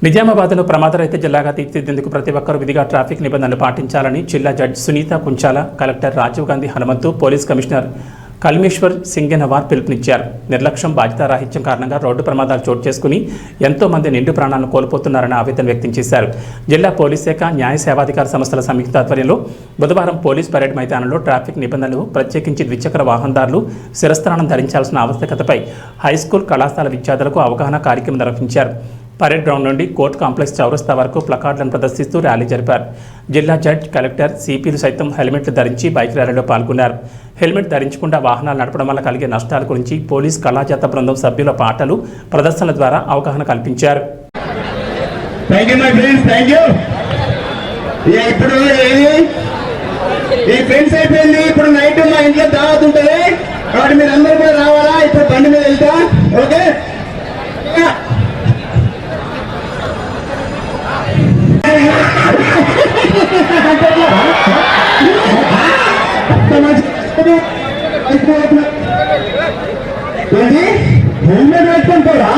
నిజామాబాద్లో ప్రమాదరహిత జిల్లాగా తీర్చిదిద్దేందుకు ప్రతి ఒక్కరూ విధిగా ట్రాఫిక్ నిబంధనలు పాటించాలని జిల్లా judge Sunitha Kunchala, collector Rajiv Gandhi Hanumanthu, police commissioner Kalmeshwar Singenavar పిలుపునిచ్చారు. నిర్లక్ష్యం, బాధ్యతారాహిత్యం కారణంగా రోడ్డు ప్రమాదాలు చోటు చేసుకుని ఎంతో మంది నిండు ప్రాణాలను కోల్పోతున్నారని ఆవేదన వ్యక్తం చేశారు. జిల్లా పోలీస్ శాఖ, న్యాయ సేవాధికార సంస్థల సంయుక్త ఆధ్వర్యంలో బుధవారం పోలీస్ పరేడ్ మైదానంలో ట్రాఫిక్ నిబంధనలు, ప్రత్యేకించి ద్విచక్ర వాహనదారులు శిరస్త్రాణం ధరించాల్సిన ఆవశ్యకతపై హైస్కూల్, కళాశాల విద్యార్థులకు అవగాహన కార్యక్రమం నిర్వహించారు. పరేడ్ గ్రౌండ్ నుండి కోర్టు కాంప్లెక్స్ చౌరస్తా వరకు ప్లకార్డులను ప్రదర్శిస్తూ ర్యాలీ జరిపారు. జిల్లా జడ్జ్, కలెక్టర్, సిపిలు సైతం హెల్మెట్లు ధరించి బైక్ ర్యాలీలో పాల్గొన్నారు. హెల్మెట్ ధరించకుండా వాహనాలు నడపడం వల్ల కలిగే నష్టాల గురించి పోలీస్ కళాజాత బృందం సభ్యుల పాటలు, ప్రదర్శనల ద్వారా అవగాహన కల్పించారు. ఇప్పుడు నైట్ మా ఇంట్లో దావత్ ఉంటుంది కాబట్టి మీరు అందరూ కూడా రావాలా. ఇప్పుడు బండి మీద వెళ్తా. ఓకే, హెల్మెట్ పెట్టుకొని పోరా?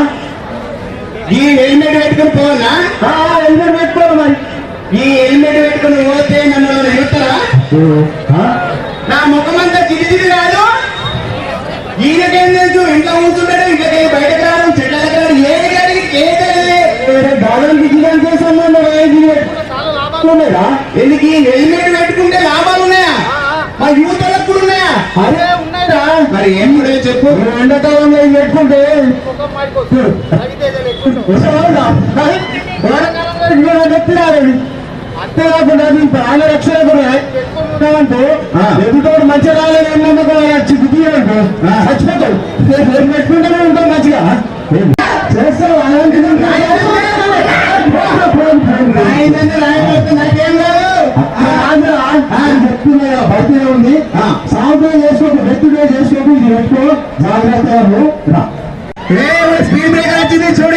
ఈ హెల్మెట్ పెట్టుకుని పోవాలా? హెల్మెట్ పెట్టుకోవాలి. మరి ఈ హెల్మెట్ పెట్టుకుని పోతే నన్ను చూస్తారా? నా ముఖం అంతా చిరిచిరి రాదు. ఈయనకేం తెలుసు? ఇంట్లో కూర్చుంటాడు, ఇంట్లోకి బయటకు రావడం, చెట్లకు రావడం, ఎందుకు ఈ హెల్మెట్ పెట్టుకుంటే లాభాలు ఉన్నాయా? మా యూత్ వాళ్ళకు కూడా ఉన్నాయా? అదే ఉన్నాయా? మరి ఏం కూడా చెప్పు. ఎండాకాలంలో పెట్టుకుంటే అంతే కాకుండా ప్రాణ రక్షణ పెట్టుకుంటామంటే ఎదుటోడు మంచిగా రాలేదు తీయడంటే చచ్చిపోతాడు. పెట్టుకుంటూనే ఉంటాం మంచిగా చేస్తాం. బయటనే ఉంది. సాగులో చేసుకోకు, వ్యక్తిగా చేసుకోకు, ఇది పెట్టుకో జాగ్రత్త. స్పీడ్ బ్రేకర్ వచ్చింది చూడ.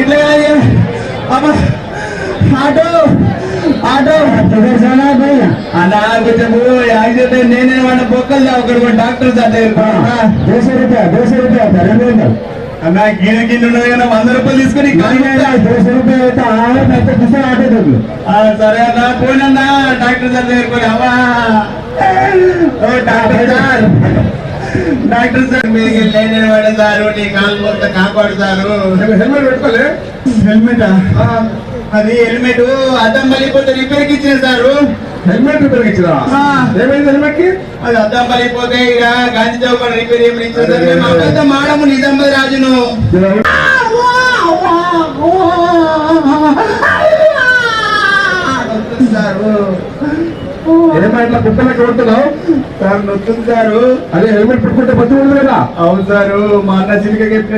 ఇట్లా ఆటో ఆటో యాక్సిడెంట్ నేనే వాడిన బొక్కలు ఒకటి డాక్టర్ అన్నా గిన్నె గిన్నె ఉన్నది కదా, 100 రూపాయలు తీసుకుని సరే అన్నా పోయినన్నా డాక్టర్ సార్ దగ్గర. అవా డాక్టర్ సార్, డాక్టర్ సార్ మీరు లేని వాడే సారు, నీ కాలు మొత్తం కాపాడుతారు. హెల్మెట్ పెట్టుకోలే? హెల్మెట్ అది హెల్మెట్ అద్దం పలిపోతే రిపేర్కి ఇచ్చిన సారు. హెల్మెట్ రిపేర్ ఇచ్చినా? ఏమైంది హెల్మెట్ కి? అది అద్దం పలిపోతే ఇక గాంధీ చౌక్ రిపేర్ ఏమి ఇచ్చిన మాడము నిజామాబాద్ రాజును. సారు ఏమైనా కుక్కలకి కొడుతున్నావు సార్? నొచ్చింది సారు. అదే హెల్మెట్ పెట్టుకుంటే బస్సు ఉండదు కదా? అవును సారు, మా అన్న చిలిక చెప్పి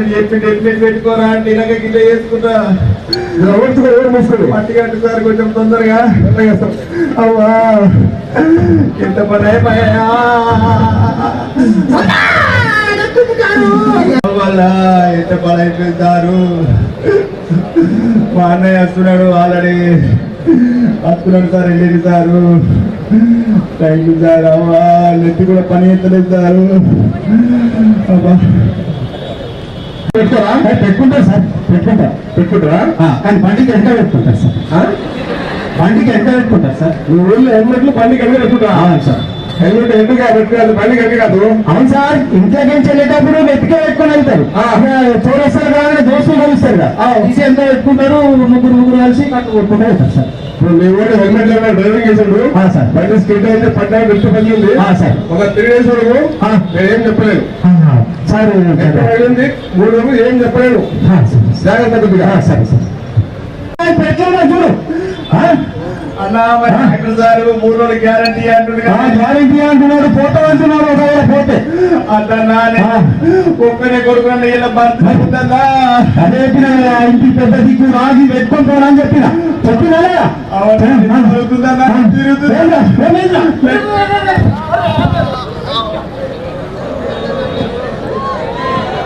హెల్మెట్ పెట్టుకోరా అంటే ఇలాగ గిల్ల చేసుకుంటా మట్టి కట్టు సార్ కొంచెం తొందరగా. అవ్వా ఎంత పని అయిపోయా ఎంత పని అయిపోయింది సారు. మా అన్నయ్య వస్తున్నాడు, ఆల్రెడీ వస్తున్నాడు సార్. వెళ్ళేది సారు. Thank you sir. అవ్వా నెత్తి కూడా పని ఎత్తలేదు సారు. అబ్బా పెట్టుకోరా? పెట్టుకుంటారు సార్, పెట్టుకుంటారా? కానీ బండికి ఎంత పెట్టుకుంటారు సార్? బండికి ఎంత పెట్టుకుంటారు సార్? ఊళ్ళో హెల్మెట్లు బండికి ఎంత పెట్టుకుంటారా? సార్ హెల్మెట్ ఎందుకు పెట్టుకోవాలి? బండి కట్టి కాదు. అవును సార్, ఇంట్లోకి వెళ్ళేటప్పుడు వెతికే పెట్టుకుని వెళ్తారు. చౌరస్తారు కానీ దోస్తులు కలుస్తారు కదా, తీసి ఎంత పెట్టుకుంటారు. ముగ్గురు కలిసి కట్టు కొట్టుకుంటూ వెళ్తారు సార్. ఇప్పుడు మీ ఊళ్ళో హెల్మెట్ డ్రైవింగ్ చేసాడు సార్. బండి స్పీడ్ అయితే పడ్డా దృష్టి పగిలింది సార్. ఒక 3 days వరకు ఏం చెప్పలేదు సార్. పగిలింది 3 రోజులు ఏం చెప్పలేదు. జాగ్రత్త కొద్దిగా. సరే సార్ పెట్టలేదు చూడు అన్నా. డాక్టర్ సార్ 3 రోజులు గ్యారంటీ అంటున్నాడు. గ్యారంటీ అంటున్నాడు, పోతా అంటున్నాడు. ఒకవేళ పోతే అట్లా ఒక్కనే కొడుకున్నా ఇలా బతుకుతుందా? అదే ఇంటి పెద్ద దిక్కు రాగి పెట్టుకుంటాను అని చెప్పినా తిరుగుతుందా?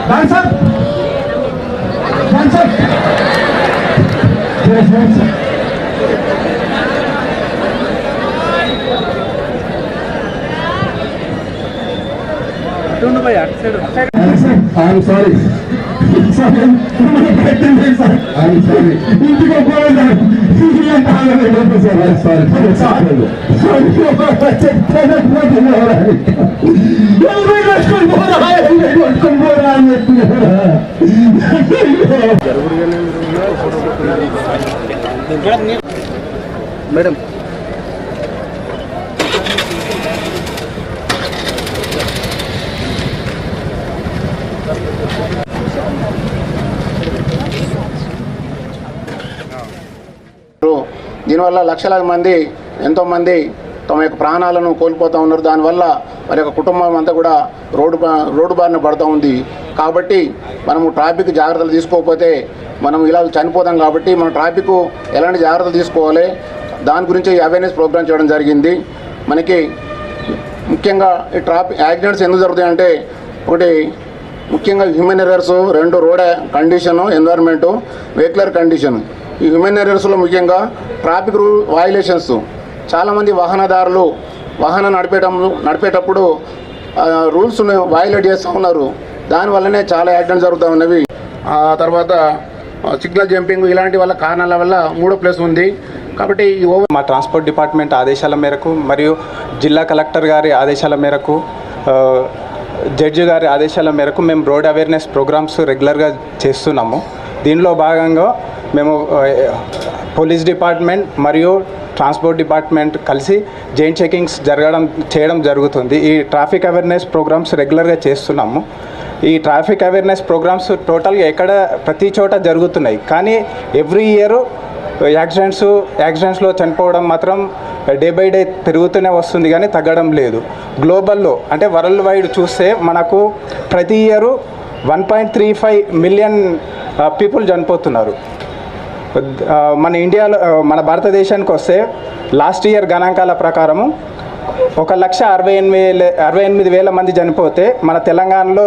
Sir I'm sorry. మేడం దీనివల్ల లక్షలాది మంది ఎంతోమంది తమ యొక్క ప్రాణాలను కోల్పోతూ ఉన్నారు. దానివల్ల వారి యొక్క కుటుంబం అంతా కూడా రోడ్డు బారిన పడుతూ ఉంది. కాబట్టి మనము ట్రాఫిక్ జాగ్రత్తలు తీసుకోకపోతే మనం ఇలా చనిపోతాం. కాబట్టి మనం ట్రాఫిక్ ఎలాంటి జాగ్రత్తలు తీసుకోవాలి దాని గురించి అవేర్నెస్ ప్రోగ్రామ్ చేయడం జరిగింది. మనకి ముఖ్యంగా ఈ ట్రాఫిక్ యాక్సిడెంట్స్ ఎందుకు జరుగుతాయంటే ఒకటి ముఖ్యంగా హ్యూమన్ ఎర్రర్స్, రెండు రోడ్ కండిషను, ఎన్వైర్న్మెంటు, వెహికులర్ కండిషన్. ఈ హ్యూమన్ ఎర్రర్స్లో ముఖ్యంగా ట్రాఫిక్ రూల్ వయలేషన్స్. చాలామంది వాహనదారులు వాహనం నడిపేటప్పుడు రూల్స్ను వయలేట్ చేస్తూ ఉన్నారు. దానివల్లనే చాలా యాక్సిడెంట్స్ జరుగుతూ ఉన్నవి. ఆ తర్వాత సిగ్నల్ జంపింగ్ ఇలాంటి వల్ల కారణాల వల్ల 3వ ప్లేస్ ఉంది. కాబట్టి మా ట్రాన్స్పోర్ట్ డిపార్ట్మెంట్ ఆదేశాల మేరకు మరియు జిల్లా కలెక్టర్ గారి ఆదేశాల మేరకు, జడ్జి గారి ఆదేశాల మేరకు మేము రోడ్ అవేర్నెస్ ప్రోగ్రామ్స్ రెగ్యులర్గా చేస్తున్నాము. దీనిలో భాగంగా మేము పోలీస్ డిపార్ట్మెంట్ మరియు ట్రాన్స్పోర్ట్ డిపార్ట్మెంట్ కలిసి జైంట్ చెకింగ్స్ చేయడం జరుగుతుంది. ఈ ట్రాఫిక్ అవేర్నెస్ ప్రోగ్రామ్స్ రెగ్యులర్గా చేస్తున్నాము. ఈ ట్రాఫిక్ అవేర్నెస్ ప్రోగ్రామ్స్ టోటల్గా ప్రతి చోట జరుగుతున్నాయి. కానీ ఎవ్రీ ఇయర్ యాక్సిడెంట్స్లో చనిపోవడం మాత్రం డే బై డే పెరుగుతూనే వస్తుంది కానీ తగ్గడం లేదు. గ్లోబల్లో అంటే వరల్డ్ వైడ్ చూస్తే మనకు ప్రతి ఇయర్ 1.35 మిలియన్ పీపుల్ చనిపోతున్నారు. మన ఇండియాలో మన భారతదేశానికి వస్తే లాస్ట్ ఇయర్ గణాంకాల ప్రకారము 1,68,000 మంది చనిపోతే మన తెలంగాణలో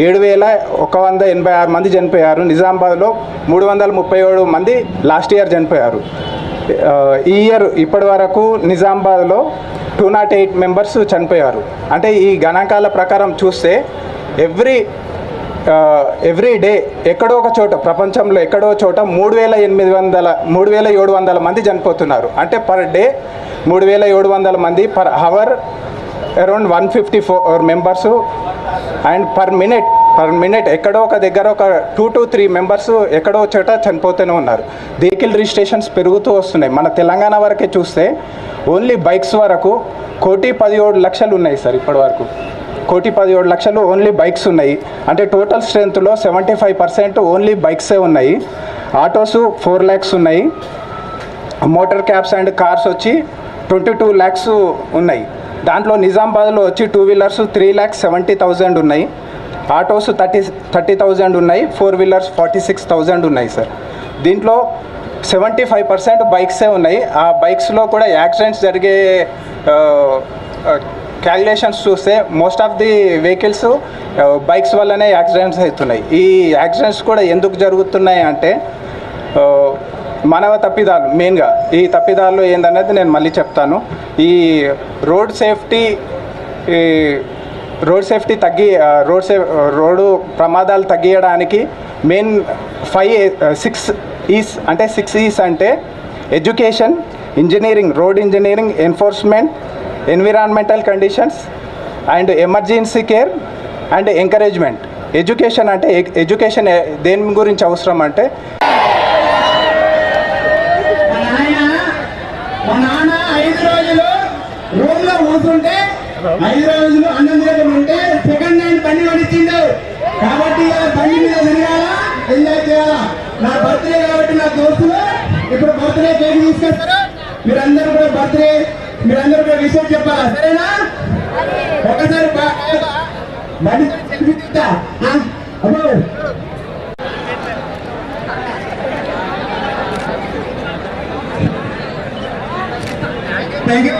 7,186 మంది చనిపోయారు. నిజామాబాద్లో 337 మంది లాస్ట్ ఇయర్ చనిపోయారు. ఈ ఇయర్ ఇప్పటి వరకు నిజామాబాద్లో 208 మెంబర్స్ చనిపోయారు. అంటే ఈ గణాంకాల ప్రకారం చూస్తే ఎవ్రీ డే ఎక్కడో ఒక చోట ప్రపంచంలో ఎక్కడో చోట 3,700 మంది చనిపోతున్నారు. అంటే పర్ డే 3,700 మంది, per hour around 154 members, and per minute ఎక్కడో ఒక దగ్గర ఒక 2 to 3 మెంబర్స్ ఎక్కడో చోట చనిపోతూనే ఉన్నారు. వెహికల్ రిజిస్ట్రేషన్స్ పెరుగుతూ వస్తున్నాయి. మన తెలంగాణ వరకే చూస్తే ఓన్లీ బైక్స్ వరకు 1,17,00,000 ఉన్నాయి సార్. ఇప్పటి వరకు 1,17,00,000 ఓన్లీ బైక్స్ ఉన్నాయి. అంటే టోటల్ స్ట్రెంత్లో 75% ఓన్లీ బైక్సే ఉన్నాయి. ఆటోస్ 4 lakhs ఉన్నాయి. మోటార్ క్యాబ్స్ అండ్ కార్స్ వచ్చి 22 lakhs ఉన్నాయి. దాంట్లో నిజామాబాద్లో వచ్చి 2 వీలర్స్ 3,70,000 ఉన్నాయి. ఆటోస్ 30,000 ఉన్నాయి. 4 వీలర్స్ 46,000 ఉన్నాయి సార్. దీంట్లో 75% బైక్సే ఉన్నాయి. ఆ బైక్స్లో కూడా యాక్సిడెంట్స్ జరిగే క్యాలిక్యులేషన్స్ చూస్తే most of the vehicles bikes వల్లనే యాక్సిడెంట్స్ అవుతున్నాయి. ఈ యాక్సిడెంట్స్ కూడా ఎందుకు జరుగుతున్నాయి అంటే మానవ తప్పిదాలు. మెయిన్గా ఈ తప్పిదాలు ఏందనేది నేను మళ్ళీ చెప్తాను. ఈ రోడ్ సేఫ్టీ రోడ్డు ప్రమాదాలు తగ్గించడానికి మెయిన్ 6 E's అంటే education, engineering, road engineering, enforcement, environmental conditions and emergency care and encouragement. Education అంటే ఎడ్యుకేషన్ దేని గురించి అవసరం అంటే మా నాన్న 5 రోజులు రూమ్లో కూర్చుంటే 5 రోజులు అన్నం ఉంటే సెకండ్ హ్యాండ్ బండి కొనిచ్చిండు. కాబట్టి బండి మీద తిరగాలా, ఎంజాయ్ చేయాలా. నా బర్త్డే కాబట్టి నా దోస్తులు ఇప్పుడు బర్త్డే కేక్ తీసుకొస్తారు. మీరందరూ కూడా విషయం చెప్పాలా, సరేనా? ఒకసారి బండి థ్యాంక్ యూ.